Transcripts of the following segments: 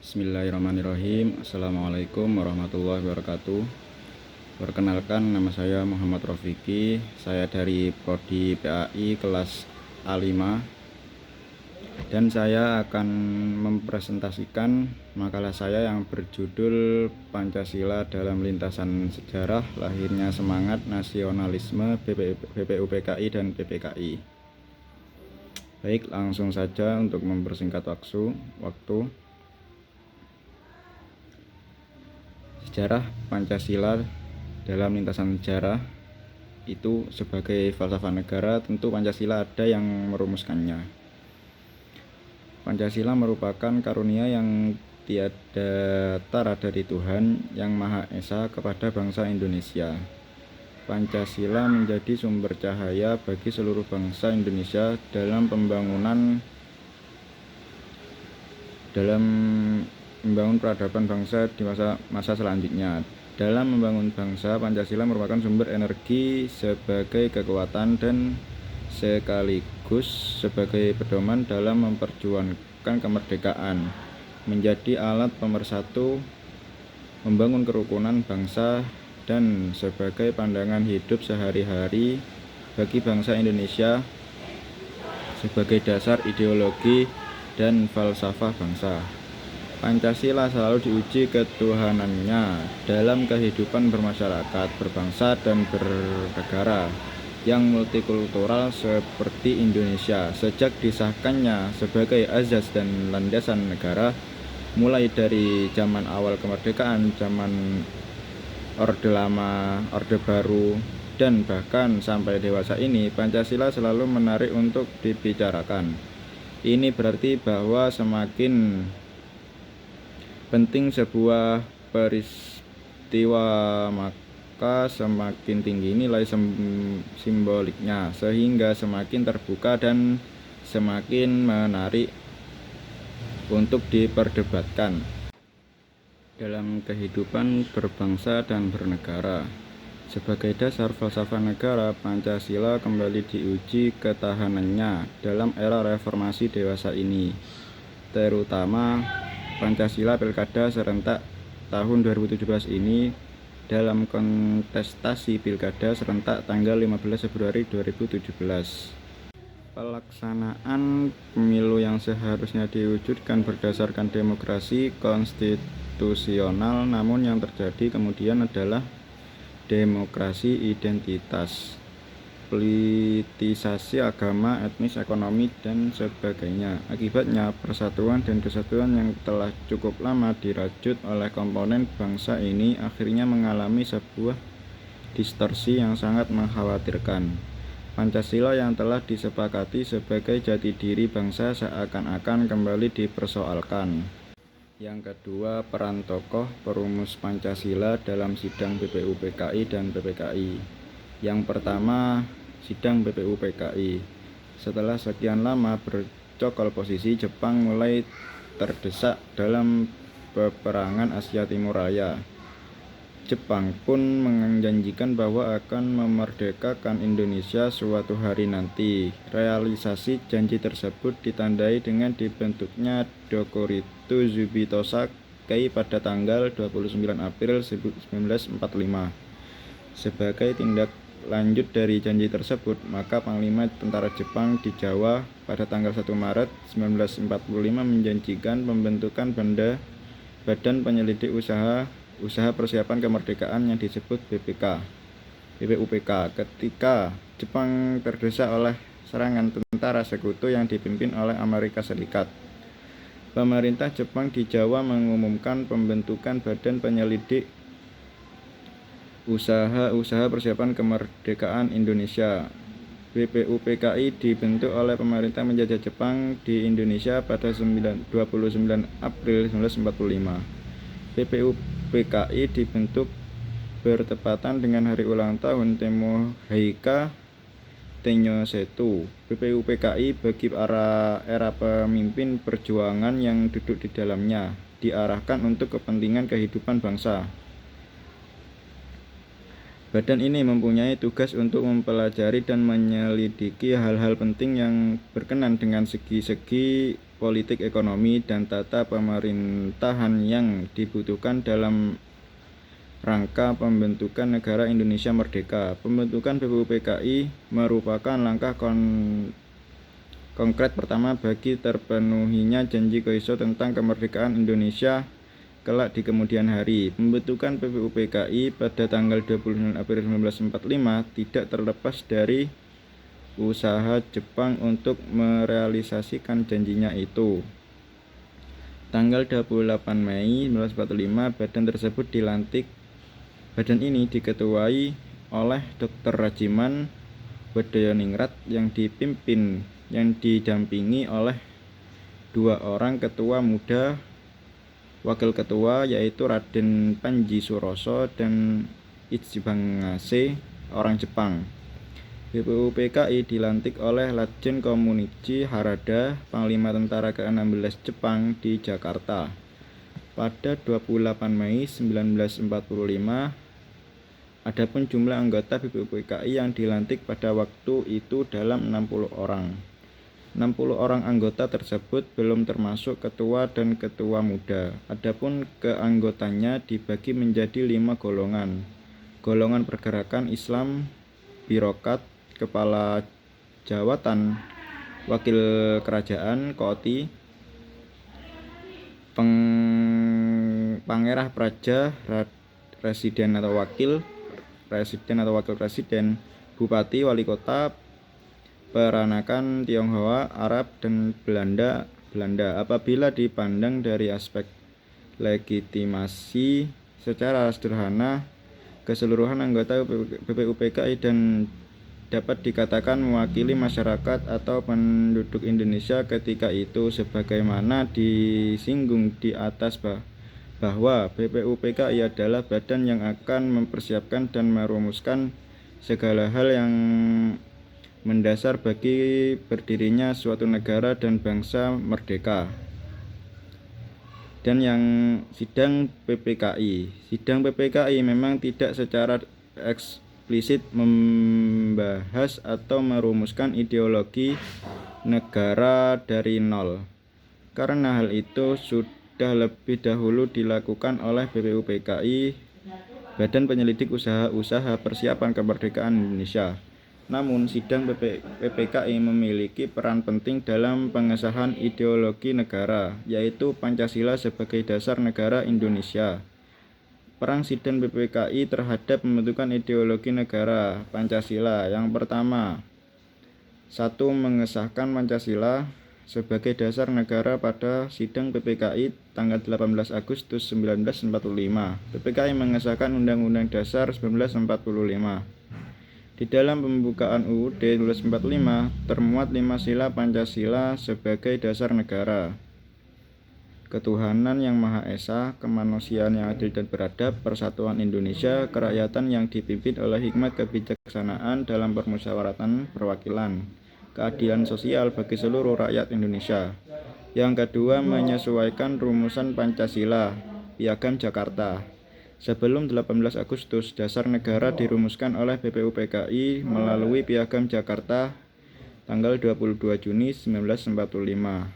Bismillahirrahmanirrahim. Assalamualaikum warahmatullahi wabarakatuh. Perkenalkan, nama saya Muhammad Rofiki. Saya dari Prodi PAI kelas A5, dan saya akan mempresentasikan makalah saya yang berjudul Pancasila dalam Lintasan Sejarah Lahirnya Semangat Nasionalisme BPUPKI dan PPKI. Baik, langsung saja untuk mempersingkat waktu. Sejarah Pancasila dalam lintasan sejarah itu sebagai falsafah negara, tentu Pancasila ada yang merumuskannya. Pancasila merupakan karunia yang tiada tara dari Tuhan Yang Maha Esa kepada bangsa Indonesia. Pancasila menjadi sumber cahaya bagi seluruh bangsa Indonesia dalam membangun peradaban bangsa di masa selanjutnya. Dalam membangun bangsa, Pancasila merupakan sumber energi sebagai kekuatan dan sekaligus sebagai pedoman dalam memperjuangkan kemerdekaan, menjadi alat pemersatu, membangun kerukunan bangsa, dan sebagai pandangan hidup sehari-hari bagi bangsa Indonesia sebagai dasar ideologi dan falsafah bangsa. Pancasila selalu diuji ketuhanannya dalam kehidupan bermasyarakat, berbangsa, dan bernegara yang multikultural seperti Indonesia. Sejak disahkannya sebagai azas dan landasan negara, mulai dari zaman awal kemerdekaan, zaman Orde Lama, Orde Baru, dan bahkan sampai dewasa ini, Pancasila selalu menarik untuk dibicarakan. Ini berarti bahwa semakin penting sebuah peristiwa, maka semakin tinggi nilai simboliknya, sehingga semakin terbuka dan semakin menarik untuk diperdebatkan dalam kehidupan berbangsa dan bernegara. Sebagai dasar falsafah negara, Pancasila kembali diuji ketahanannya dalam era reformasi dewasa ini, terutama Pancasila Pilkada serentak tahun 2017 ini. Dalam kontestasi Pilkada serentak tanggal 15 Februari 2017, pelaksanaan pemilu yang seharusnya diwujudkan berdasarkan demokrasi konstitusional, namun yang terjadi kemudian adalah demokrasi identitas, politisasi agama, etnis, ekonomi, dan sebagainya. Akibatnya, persatuan dan kesatuan yang telah cukup lama dirajut oleh komponen bangsa ini akhirnya mengalami sebuah distorsi yang sangat mengkhawatirkan. Pancasila yang telah disepakati sebagai jati diri bangsa seakan-akan kembali dipersoalkan. Yang kedua, peran tokoh perumus Pancasila dalam sidang BPUPKI dan PPKI. Yang pertama, sidang BPUPKI. Setelah sekian lama bercokol posisi, Jepang mulai terdesak dalam peperangan Asia Timur Raya. Jepang pun menjanjikan bahwa akan memerdekakan Indonesia suatu hari nanti. Realisasi janji tersebut ditandai dengan dibentuknya Dokuritu Zubitosa Kei pada tanggal 29 April 1945. Sebagai tindak lanjut dari janji tersebut, maka Panglima Tentara Jepang di Jawa pada tanggal 1 Maret 1945 menjanjikan pembentukan Badan Penyelidik Usaha Persiapan Kemerdekaan yang disebut BPUPK. Ketika Jepang terdesak oleh serangan tentara sekutu yang dipimpin oleh Amerika Serikat, pemerintah Jepang di Jawa mengumumkan pembentukan Badan Penyelidik Usaha Persiapan Kemerdekaan Indonesia. BPUPKI dibentuk oleh pemerintah menjajah Jepang di Indonesia pada 29 April 1945. BPUPKI dibentuk bertepatan dengan hari ulang tahun Temohika Tenyosetu. BPUPKI bagi era pemimpin perjuangan yang duduk di dalamnya diarahkan untuk kepentingan kehidupan bangsa. Badan ini mempunyai tugas untuk mempelajari dan menyelidiki hal-hal penting yang berkenan dengan segi-segi politik ekonomi dan tata pemerintahan yang dibutuhkan dalam rangka pembentukan negara Indonesia merdeka. Pembentukan BPUPKI merupakan langkah konkret pertama bagi terpenuhinya janji Koiso tentang kemerdekaan Indonesia kelak di kemudian hari. Pembentukan BPUPKI pada tanggal 29 April 1945 tidak terlepas dari usaha Jepang untuk merealisasikan janjinya itu. Tanggal 28 Mei 1945 badan ini diketuai oleh Dr. Rajiman Wedayoningrat yang didampingi oleh 2 orang ketua muda wakil ketua, yaitu Raden Panji Suroso dan Ichibangase, orang Jepang. BPUPKI dilantik oleh Letjen Komunichi Harada, Panglima Tentara ke-16 Jepang di Jakarta pada 28 Mei 1945. Adapun jumlah anggota BPUPKI yang dilantik pada waktu itu dalam 60 orang. 60 orang anggota tersebut belum termasuk ketua dan ketua muda. Adapun keanggotannya dibagi menjadi 5 golongan. Golongan pergerakan Islam, birokrat, kepala jawatan, wakil kerajaan, koti, pangerah praja, presiden atau wakil presiden, bupati, wali kota, peranakan Tionghoa, Arab, dan Belanda. Apabila dipandang dari aspek legitimasi secara sederhana, keseluruhan anggota BPUPKI dan dapat dikatakan mewakili masyarakat atau penduduk Indonesia ketika itu, sebagaimana disinggung di atas bahwa BPUPKI adalah badan yang akan mempersiapkan dan merumuskan segala hal yang mendasar bagi berdirinya suatu negara dan bangsa merdeka. Dan yang sidang PPKI memang tidak secara eksplisit membahas atau merumuskan ideologi negara dari nol, karena hal itu sudah lebih dahulu dilakukan oleh BPUPKI, Badan Penyelidik Usaha Persiapan Kemerdekaan Indonesia. Namun, sidang PPKI memiliki peran penting dalam pengesahan ideologi negara, yaitu Pancasila sebagai dasar negara Indonesia. Peran sidang PPKI terhadap pembentukan ideologi negara Pancasila. Yang pertama, 1. Mengesahkan Pancasila sebagai dasar negara pada sidang PPKI tanggal 18 Agustus 1945. PPKI mengesahkan Undang-Undang Dasar 1945. Di dalam pembukaan UUD 1945 termuat 5 sila Pancasila sebagai dasar negara: ketuhanan yang Maha Esa, kemanusiaan yang adil dan beradab, persatuan Indonesia, kerakyatan yang dipimpin oleh hikmat kebijaksanaan dalam permusyawaratan perwakilan, keadilan sosial bagi seluruh rakyat Indonesia. Yang kedua, menyesuaikan rumusan Pancasila, Piagam Jakarta. Sebelum 18 Agustus, dasar negara dirumuskan oleh BPUPKI melalui Piagam Jakarta tanggal 22 Juni 1945.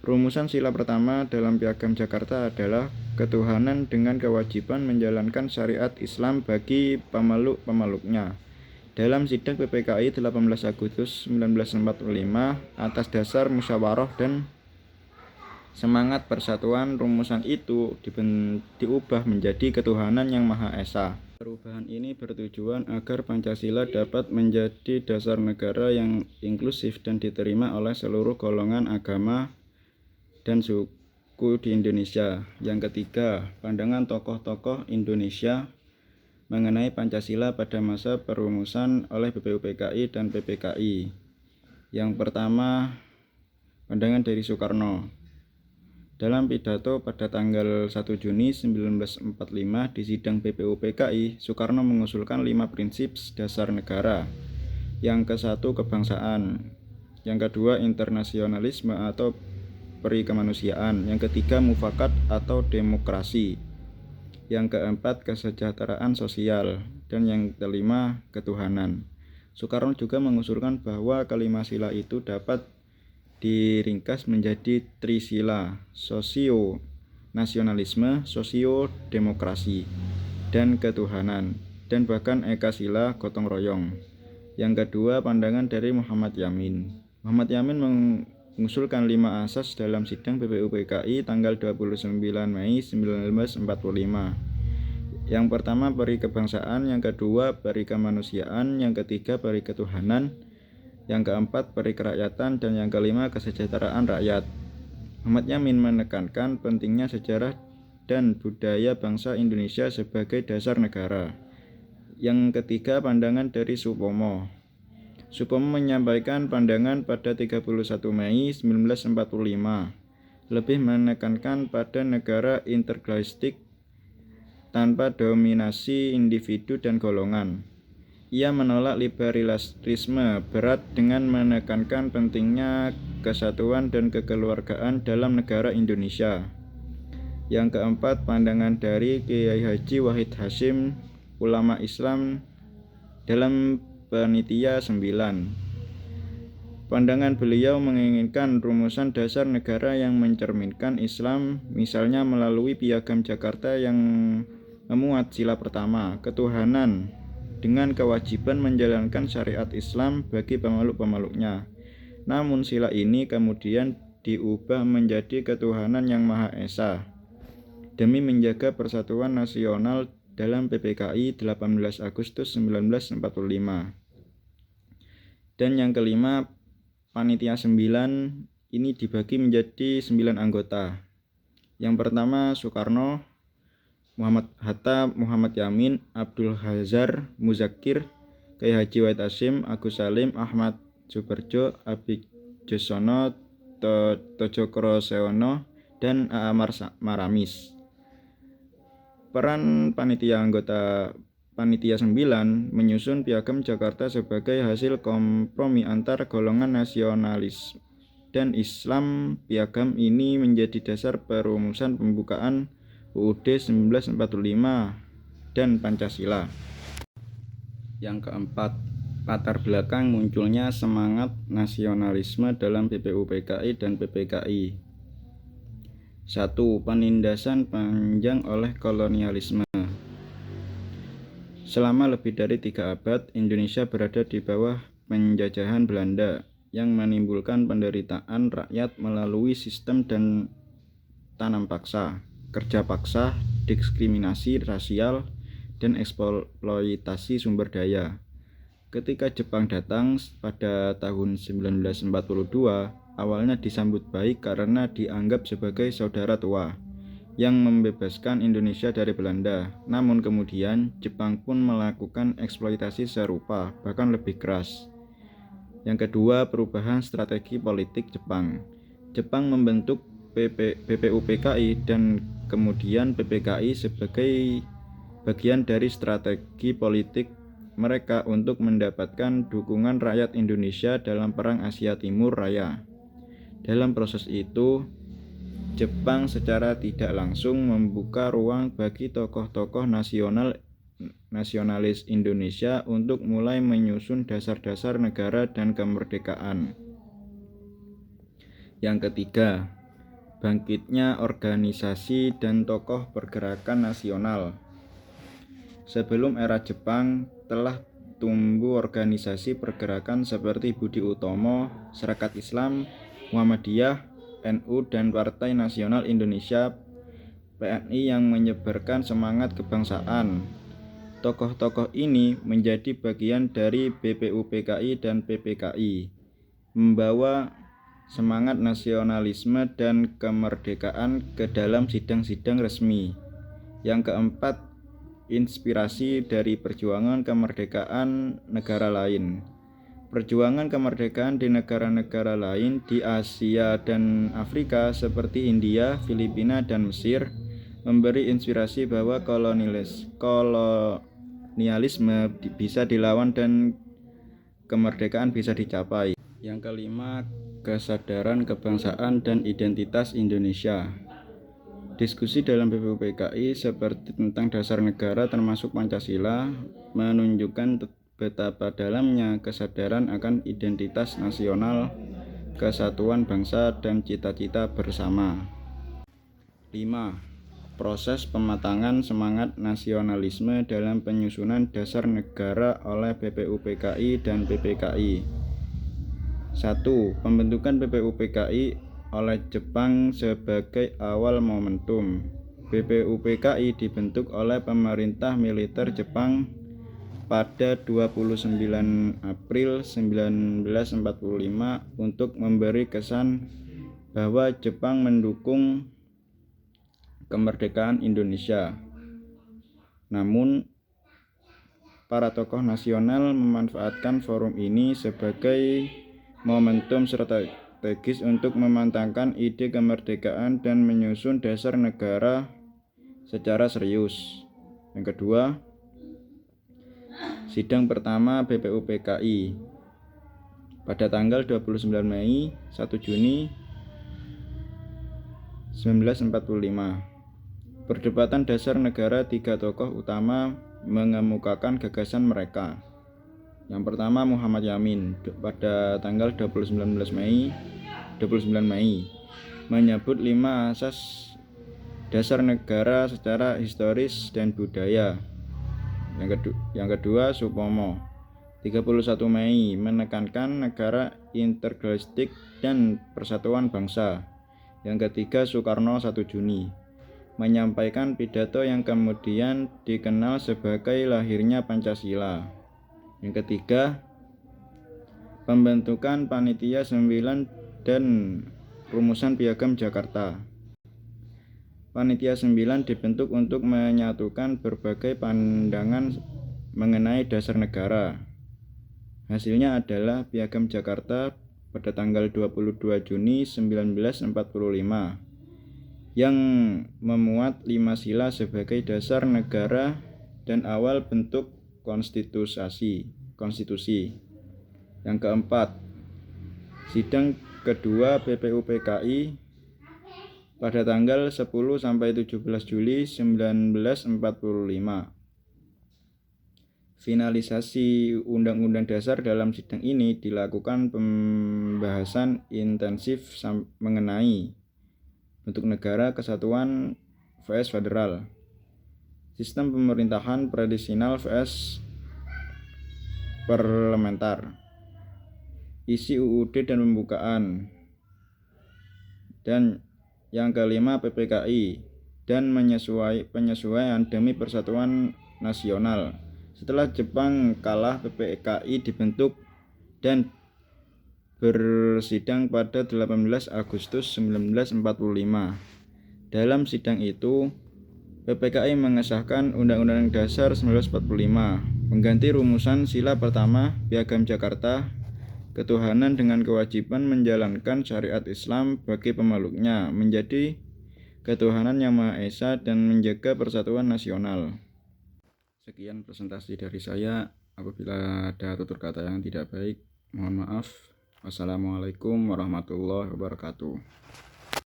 Rumusan sila pertama dalam Piagam Jakarta adalah ketuhanan dengan kewajiban menjalankan syariat Islam bagi pemeluk-pemeluknya. Dalam sidang PPKI 18 Agustus 1945, atas dasar musyawarah dan semangat persatuan, rumusan itu diubah menjadi ketuhanan yang Maha Esa. Perubahan ini bertujuan agar Pancasila dapat menjadi dasar negara yang inklusif dan diterima oleh seluruh golongan agama dan suku di Indonesia. Yang ketiga, pandangan tokoh-tokoh Indonesia mengenai Pancasila pada masa perumusan oleh BPUPKI dan PPKI. Yang pertama, pandangan dari Soekarno. Dalam pidato pada tanggal 1 Juni 1945 di sidang BPUPKI, Soekarno mengusulkan 5 prinsip dasar negara. Yang ke-1, kebangsaan. Yang kedua, internasionalisme atau peri kemanusiaan. Yang ketiga, mufakat atau demokrasi. Yang keempat, kesejahteraan sosial. Dan yang kelima, ketuhanan. Soekarno juga mengusulkan bahwa kelima sila itu dapat diringkas menjadi trisila: sosio nasionalisme, sosio-demokrasi, dan ketuhanan, dan bahkan ekasila gotong royong. Yang kedua, pandangan dari Muhammad Yamin. Muhammad Yamin mengusulkan 5 asas dalam sidang BPUPKI tanggal 29 Mei 1945. Yang pertama, peri kebangsaan; yang kedua, peri kemanusiaan; yang ketiga, peri ketuhanan; yang keempat, peri kerakyatan; dan yang kelima, kesejahteraan rakyat. Muhammad Yamin menekankan pentingnya sejarah dan budaya bangsa Indonesia sebagai dasar negara. Yang ketiga, pandangan dari Supomo. Supomo menyampaikan pandangan pada 31 Mei 1945, lebih menekankan pada negara intergalaktik tanpa dominasi individu dan golongan. Ia menolak liberalisme berat dengan menekankan pentingnya kesatuan dan kekeluargaan dalam negara Indonesia. Yang keempat, pandangan dari Kiai Haji Wahid Hasyim, ulama Islam, dalam Panitia 9. Pandangan beliau menginginkan rumusan dasar negara yang mencerminkan Islam, misalnya melalui Piagam Jakarta yang memuat sila pertama, ketuhanan, dengan kewajiban menjalankan syariat Islam bagi pemeluk-pemeluknya. Namun sila ini kemudian diubah menjadi ketuhanan yang Maha Esa demi menjaga persatuan nasional dalam PPKI 18 Agustus 1945. Dan yang kelima, Panitia 9 ini dibagi menjadi 9 anggota. Yang pertama, Soekarno, Muhammad Hatta, Muhammad Yamin, Abdul Hazar Muzakir, Kiai Haji Wahid Hasyim, Agus Salim, Ahmad Subarjo, Abidjosono, Tjokro Seono, dan A.A. Maramis. Peran panitia anggota Panitia 9 menyusun Piagam Jakarta sebagai hasil kompromi antar golongan nasionalis dan Islam. Piagam ini menjadi dasar perumusan pembukaan UUD 1945 dan Pancasila. Yang keempat, latar belakang munculnya semangat nasionalisme dalam BPUPKI dan PPKI. 1. Penindasan panjang oleh kolonialisme. Selama lebih dari 3 abad, Indonesia berada di bawah penjajahan Belanda yang menimbulkan penderitaan rakyat melalui sistem dan tanam paksa, kerja paksa, diskriminasi rasial, dan eksploitasi sumber daya. Ketika Jepang datang pada tahun 1942, awalnya disambut baik karena dianggap sebagai saudara tua yang membebaskan Indonesia dari Belanda. Namun kemudian Jepang pun melakukan eksploitasi serupa, bahkan lebih keras. Yang kedua, perubahan strategi politik Jepang. Jepang membentuk BPUPKI dan kemudian PPKI sebagai bagian dari strategi politik mereka untuk mendapatkan dukungan rakyat Indonesia dalam Perang Asia Timur Raya. Dalam proses itu, Jepang secara tidak langsung membuka ruang bagi tokoh-tokoh nasionalis Indonesia untuk mulai menyusun dasar-dasar negara dan kemerdekaan. Yang ketiga, bangkitnya organisasi dan tokoh pergerakan nasional. Sebelum era Jepang, telah tumbuh organisasi pergerakan seperti Budi Utomo, Serikat Islam, Muhammadiyah, NU, dan Partai Nasional Indonesia PNI yang menyebarkan semangat kebangsaan. Tokoh-tokoh ini menjadi bagian dari BPUPKI dan PPKI, membawa semangat nasionalisme dan kemerdekaan ke dalam sidang-sidang resmi. Yang keempat, inspirasi dari perjuangan kemerdekaan negara lain. Perjuangan kemerdekaan di negara-negara lain di Asia dan Afrika seperti India, Filipina, dan Mesir memberi inspirasi bahwa kolonialisme bisa dilawan dan kemerdekaan bisa dicapai. Yang kelima, kesadaran kebangsaan dan identitas Indonesia. Diskusi dalam BPUPKI seperti tentang dasar negara termasuk Pancasila menunjukkan betapa dalamnya kesadaran akan identitas nasional kesatuan bangsa dan cita-cita bersama. 5. Proses pematangan semangat nasionalisme dalam penyusunan dasar negara oleh BPUPKI dan PPKI. 1. Pembentukan BPUPKI oleh Jepang sebagai awal momentum. BPUPKI dibentuk oleh pemerintah militer Jepang pada 29 April 1945 untuk memberi kesan bahwa Jepang mendukung kemerdekaan Indonesia. Namun, para tokoh nasional memanfaatkan forum ini sebagai momentum strategis untuk mematangkan ide kemerdekaan dan menyusun dasar negara secara serius. Yang kedua, sidang pertama BPUPKI pada tanggal 29 Mei 1 Juni 1945. Perdebatan dasar negara, tiga tokoh utama mengemukakan gagasan mereka. Yang pertama, Muhammad Yamin pada tanggal 29 Mei menyebut 5 asas dasar negara secara historis dan budaya. Yang kedua, Supomo 31 Mei menekankan negara integralistik dan persatuan bangsa. Yang ketiga, Soekarno 1 Juni menyampaikan pidato yang kemudian dikenal sebagai lahirnya Pancasila. Yang ketiga, pembentukan Panitia 9 dan rumusan Piagam Jakarta. Panitia 9 dibentuk untuk menyatukan berbagai pandangan mengenai dasar negara. Hasilnya adalah Piagam Jakarta pada tanggal 22 Juni 1945 yang memuat 5 sila sebagai dasar negara dan awal bentuk konstitusi. Yang keempat, sidang kedua BPUPKI pada tanggal 10 sampai 17 Juli 1945. Finalisasi Undang-Undang Dasar. Dalam sidang ini dilakukan pembahasan intensif mengenai bentuk negara, kesatuan vs federal, sistem pemerintahan presidensial vs parlementer, isi UUD dan pembukaan, dan yang kelima PPKI dan penyesuaian demi persatuan nasional. Setelah Jepang kalah, PPKI dibentuk dan bersidang pada 18 Agustus 1945. Dalam sidang itu, PPKI mengesahkan Undang-Undang Dasar 1945, mengganti rumusan sila pertama Piagam Jakarta, ketuhanan dengan kewajiban menjalankan syariat Islam bagi pemeluknya, menjadi ketuhanan yang Maha Esa dan menjaga persatuan nasional. Sekian presentasi dari saya. Apabila ada tutur kata yang tidak baik, mohon maaf. Wassalamualaikum warahmatullahi wabarakatuh.